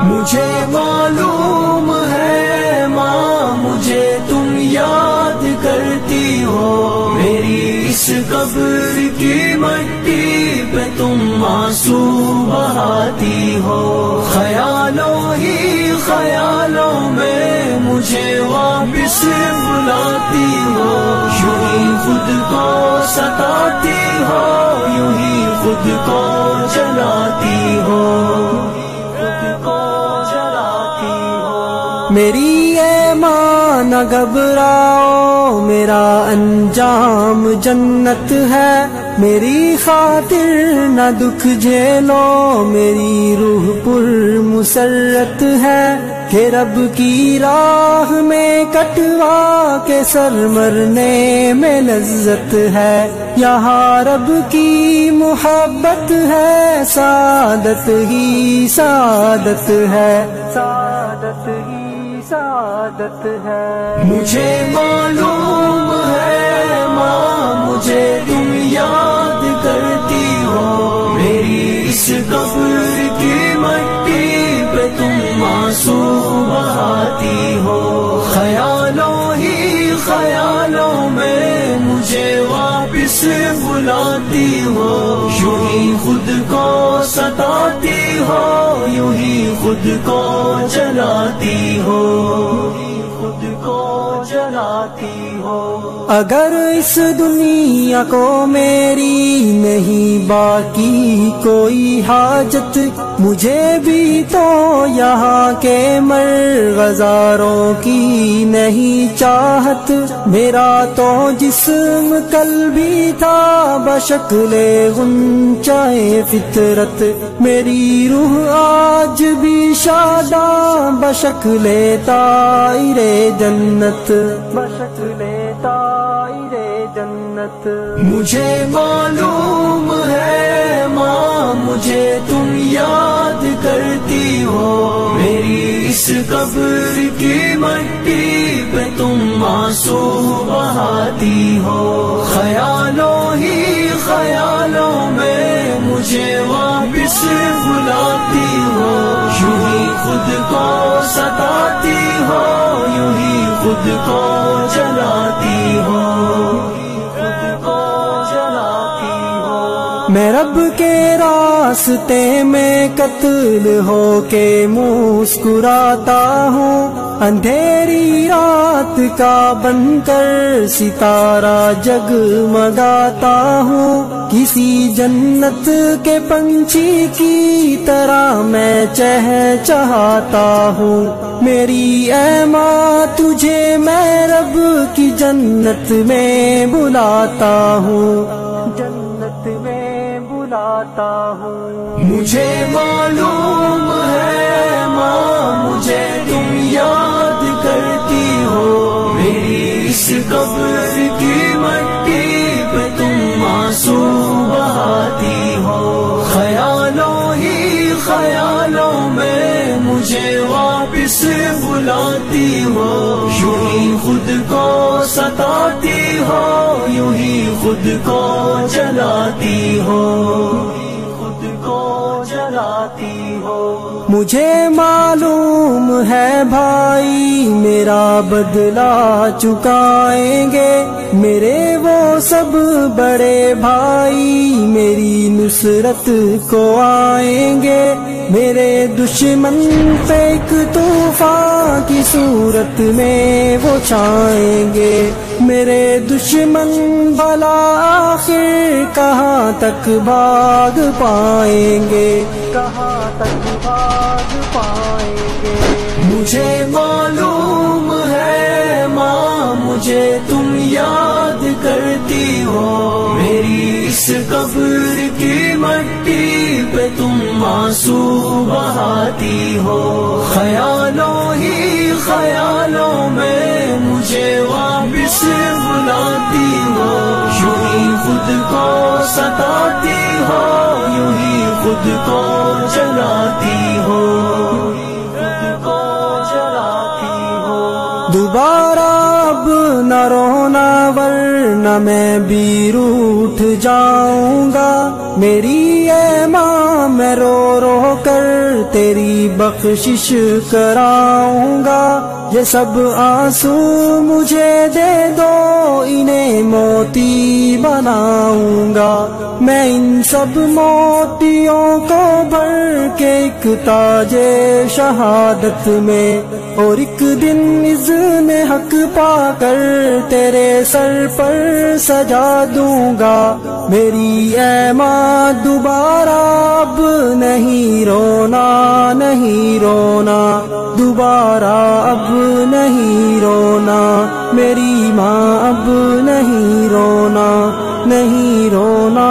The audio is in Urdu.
مجھے معلوم ہے ماں مجھے تم یاد کرتی ہو، میری اس قبر کی مٹی پہ تم آنسو بہاتی ہو، خیالوں ہی خیالوں میں مجھے واپس بلاتی ہو، یوں ہی خود کو ستاتی ہو، یوں ہی خود کو جلاتی ہو، میری اے ماں نہ گھبراؤ، میرا انجام جنت ہے، میری خاطر نہ دکھ جھیلو، میری روح پر مسرت ہے، کہ رب کی راہ میں کٹوا کے سر مرنے میں لذت ہے، یہاں رب کی محبت ہے، سعادت ہی سعادت ہے، سعادت ہی سعادت ہے، مجھے معلوم ہے ماں مجھے تم یاد کرتی ہو، میری اس قبر کی مٹی پہ تم آنسو بہاتی ہو، خیالوں ہی خیالوں میں مجھے واپس بلاتی ہو، یوں ہی خود کو ستاتی ہو، یوں ہی خود کو جلاتی ہو، خود کو جلاتی ہو، اگر اس دنیا کو میری نہیں باقی کوئی حاجت، مجھے بھی تو یہاں کے مرغزاروں کی نہیں چاہت، میرا تو جسم کل بھی تھا بشکل غنچۂ فطرت، میری روح آج بھی شاداں بشکل طائر جنت، بشکل طائر جنت، مجھے معلوم ہے ماں مجھے تم یاد کرتی ہو، میری اس قبر کی مٹی پہ تم آنسو بہاتی ہو، خیالوں ہی خیالوں میں مجھے واپس بلاتی ہو، یوں ہی خود کو ستاتی ہو، یوں ہی خود کو جلاتی ہو، خود کو جلاتی ہو، میں رب کے راستے میں قتل ہو کے مسکراتا ہوں، اندھیری رات کا بن کر ستارہ جگمگاتا ہوں، کسی جنت کے پنچھی کی طرح میں چہچہاتا ہوں، میری اے ماں تجھے میں رب کی جنت میں بلاتا ہوں، جنت میں بلاتا ہوں، مجھے معلوم ہے ماں مجھے تم یاد کرتی ہو، میری اس قبر کی مٹی پہ تم آنسو بہاتی ہو، خیالوں ہی خیالوں میں مجھے واپس بلاتی ہو، یوں ہی خود کو ستاتی ہو، یوں ہی خود کو جلاتی ہو، خود کو جلاتی ہو، مجھے معلوم ہے بھائی میرا بدلہ چکائیں گے، میرے وہ سب بڑے بھائی میری نصرت کو آئیں گے، میرے دشمن پہ ایک طوفان کی صورت میں وہ چھائیں گے، میرے دشمن بھلا آخر کہاں تک بھاگ پائیں گے، کہاں تک بھاگ پائیں گے، مجھے معلوم ہے ماں مجھے تم یاد کرتی ہو، میری اس قبر کی مٹی پہ تم آنسو بہاتی ہو، خیالوں ہی خیالوں میں مجھے واپس بلاتی ہو، یوں ہی خود کو ستاتی ہو، یوں ہی خود کو جلاتی ہو، خود کو جلاتی ہو، دوبارہ اب نہ رونا ورنہ میں بھی روٹھ جاؤں گا، میری اے ماں میں رو رو کر تیری بخشش کراؤں گا، یہ سب آنسو مجھے دے دو انہیں موتی بناؤں گا، میں ان سب موتیوں کو بھر کے ایک تاج شہادت میں اور ایک دن اذن حق پا کر تیرے سر پر سجا دوں گا۔ میری اے ماں دوبارہ اب نہیں رونا، نہیں رونا دوبارہ اب نہیں رونا، میری ماں اب نہیں رونا، نہیں رونا